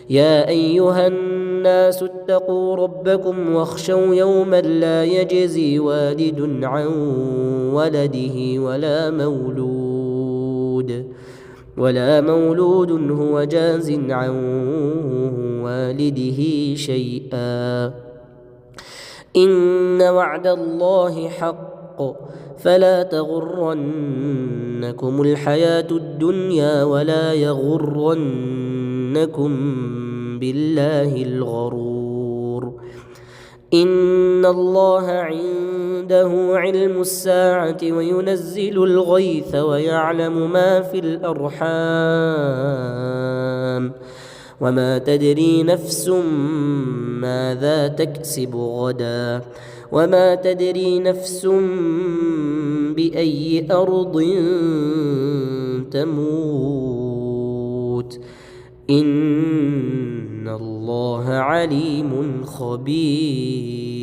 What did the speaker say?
يا أيها الناس اتقوا ربكم واخشوا يوما لا يجزي والد عن ولده ولا مولود هو جاز عن والده شيئا. إن وعد الله حق فلا تغرنكم الحياة الدنيا ولا يغرنكم بالله الغرور. إن الله عنده علم الساعة وينزل الغيث ويعلم ما في الأرحام وما تدري نفس ماذا تكسب غدا وما تدري نفس بأي أرض تموت إن الله عليم خبير.